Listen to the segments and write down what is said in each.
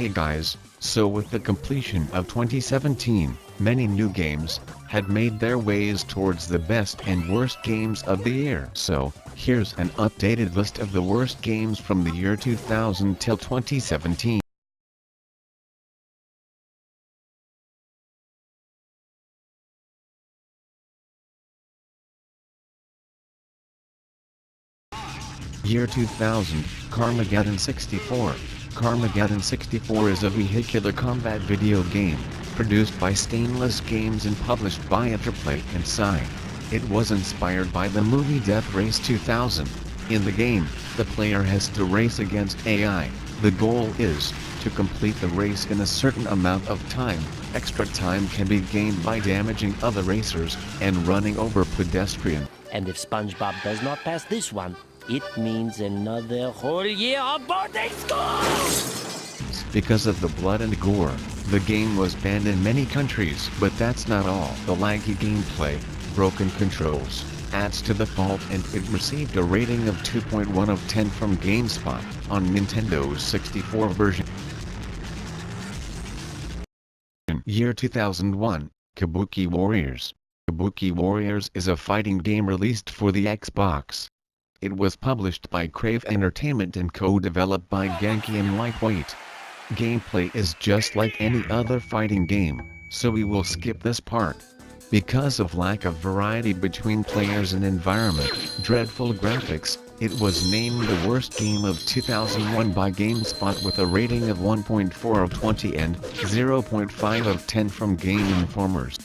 Hey guys, so with the completion of 2017, many new games had made their ways towards the best and worst games of the year. So, here's an updated list of the worst games from the year 2000 till 2017. Year 2000, Carmageddon 64. Carmageddon 64 is a vehicular combat video game, produced by Stainless Games and published by Interplay and Psy. It was inspired by the movie Death Race 2000. In the game, the player has to race against AI. The goal is to complete the race in a certain amount of time. Extra time can be gained by damaging other racers and running over pedestrians. And if SpongeBob does not pass this one, it means another whole year of boarding school! Because of the blood and gore, the game was banned in many countries. But that's not all. The laggy gameplay, broken controls, adds to the fault, and it received a rating of 2.1 of 10 from GameSpot on Nintendo's 64 version. Year 2001, Kabuki Warriors. Kabuki Warriors is a fighting game released for the Xbox. It was published by Crave Entertainment and co-developed by Genki and Lightweight. Gameplay is just like any other fighting game, so we will skip this part. Because of lack of variety between players and environment, dreadful graphics, it was named the worst game of 2001 by GameSpot with a rating of 1.4 of 20 and 0.5 of 10 from Game Informers.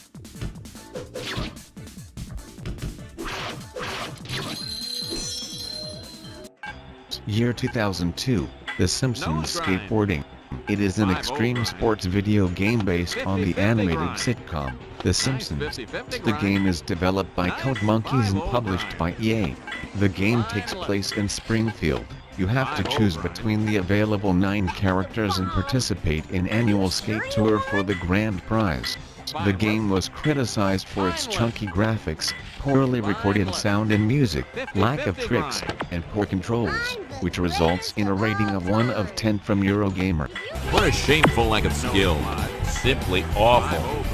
Year 2002, The Simpsons Skateboarding. It is an extreme sports video game based on the animated sitcom, The Simpsons. The game is developed by Code Monkeys and published by EA. The game takes place in Springfield. You have to choose between the available 9 characters and participate in annual skate tour for the grand prize. The game was criticized for its chunky graphics, poorly recorded sound and music, lack of tricks, and poor controls, which results in a rating of 1 of 10 from Eurogamer. What a shameful lack of skill. Simply awful.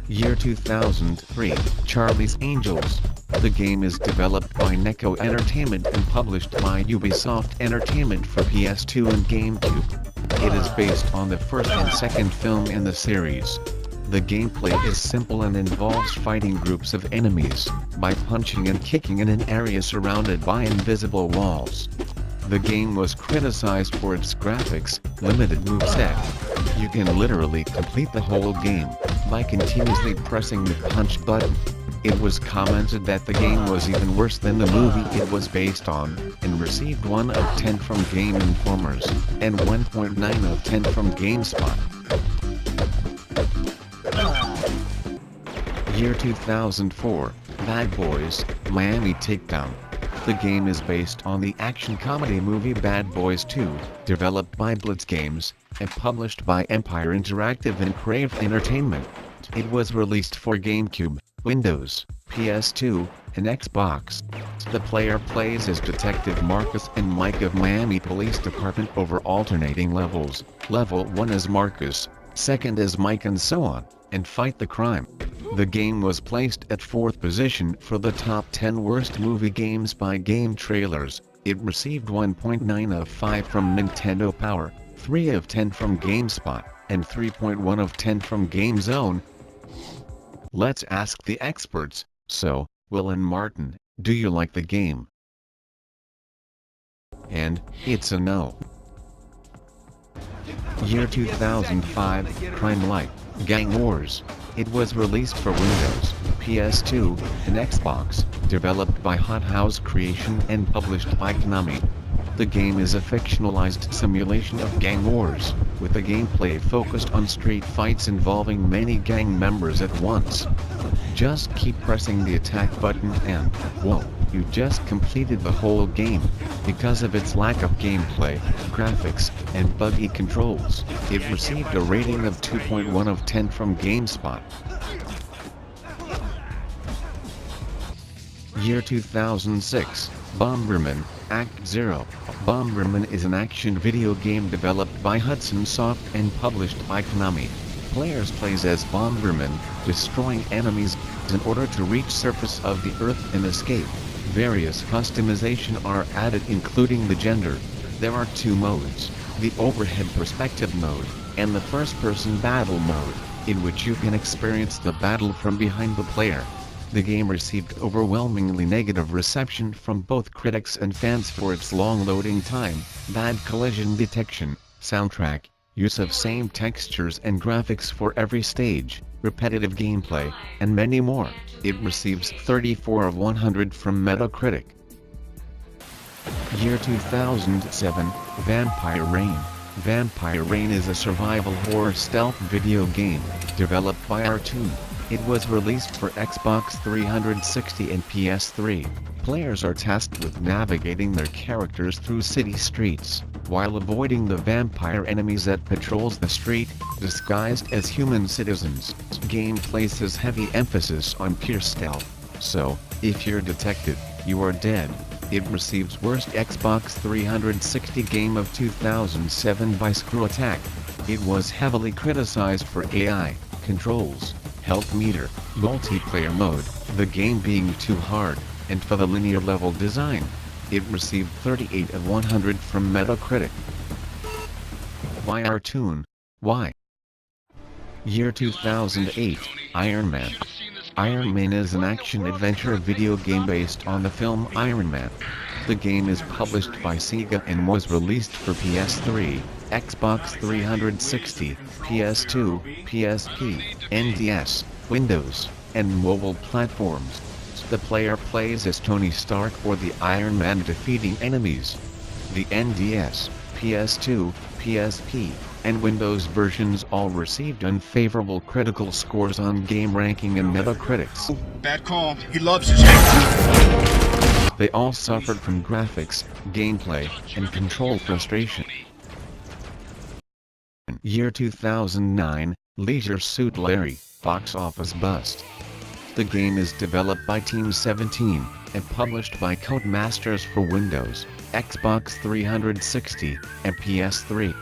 Year 2003, Charlie's Angels. The game is developed by Neko Entertainment and published by Ubisoft Entertainment for PS2 and GameCube. It is based on the first and second film in the series. The gameplay is simple and involves fighting groups of enemies by punching and kicking in an area surrounded by invisible walls. The game was criticized for its graphics, limited moveset. You can literally complete the whole game by continuously pressing the punch button. It was commented that the game was even worse than the movie it was based on, and received 1 of 10 from Game Informers, and 1.9 of 10 from GameSpot. Year 2004, Bad Boys, Miami Takedown. The game is based on the action comedy movie Bad Boys 2, developed by Blitz Games, and published by Empire Interactive and Crave Entertainment. It was released for GameCube, Windows, PS2, and Xbox. The player plays as Detective Marcus and Mike of Miami Police Department over alternating levels. Level 1 is Marcus, 2nd is Mike, and so on, and fight the crime. The game was placed at 4th position for the top 10 worst movie games by Game Trailers. It received 1.9 of 5 from Nintendo Power, 3 of 10 from GameSpot, and 3.1 of 10 from GameZone. Let's ask the experts. So, Will and Martin, do you like the game? And it's a no. Year 2005, Crime Life, Gang Wars. It was released for Windows, PS2, and Xbox, developed by Hot House Creation and published by Konami. The game is a fictionalized simulation of gang wars, with the gameplay focused on street fights involving many gang members at once. Just keep pressing the attack button and, whoa, you just completed the whole game. Because of its lack of gameplay, graphics, and buggy controls, it received a rating of 2.1 of 10 from GameSpot. Year 2006, Bomberman, Act 0. Bomberman is an action video game developed by Hudson Soft and published by Konami. Players plays as Bomberman, destroying enemies in order to reach surface of the Earth and escape. Various customization are added including the gender. There are two modes, the overhead perspective mode, and the first-person battle mode, in which you can experience the battle from behind the player. The game received overwhelmingly negative reception from both critics and fans for its long loading time, bad collision detection, soundtrack, use of same textures and graphics for every stage, repetitive gameplay, and many more. It receives 34 of 100 from Metacritic. Year 2007, Vampire Reign. Vampire Reign is a survival horror stealth video game, developed by Artoon. It was released for Xbox 360 and PS3. Players are tasked with navigating their characters through city streets, while avoiding the vampire enemies that patrols the street, disguised as human citizens. Game places heavy emphasis on pure stealth, so, if you're detected, you are dead. It receives Worst Xbox 360 Game of 2007 by Screw Attack. It was heavily criticized for AI, controls, health meter, multiplayer mode, the game being too hard, and for the linear level design. It received 38 of 100 from Metacritic. Why Artoon? Why? Year 2008, Ironman. Ironman is an action-adventure video game based on the film Ironman. The game is published by Sega and was released for PS3, Xbox 360, PS2, PSP, NDS, Windows, and mobile platforms. The player plays as Tony Stark or the Iron Man defeating enemies. The NDS, PS2, PSP, and Windows versions all received unfavorable critical scores on Game Ranking and Metacritic. Bad call. He loves his hat. They all suffered from graphics, gameplay, and control frustration. Year 2009, Leisure Suit Larry, box office bust. The game is developed by Team 17, and published by Codemasters for Windows, Xbox 360, and PS3.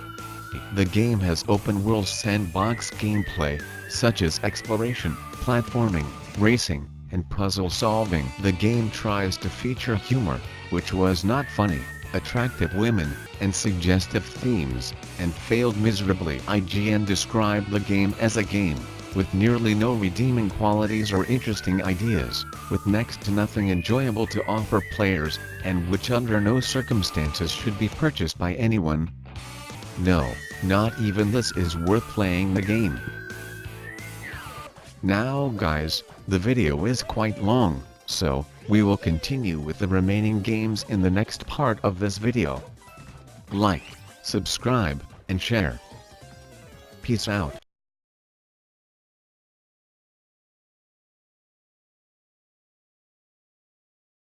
The game has open-world sandbox gameplay, such as exploration, platforming, racing, and puzzle solving. The game tries to feature humor, which was not funny, attractive women, and suggestive themes, and failed miserably. IGN described the game as a game with nearly no redeeming qualities or interesting ideas, with next to nothing enjoyable to offer players, and which under no circumstances should be purchased by anyone. No, not even this is worth playing the game. Now guys, the video is quite long, so we will continue with the remaining games in the next part of this video. Like, subscribe, and share. Peace out.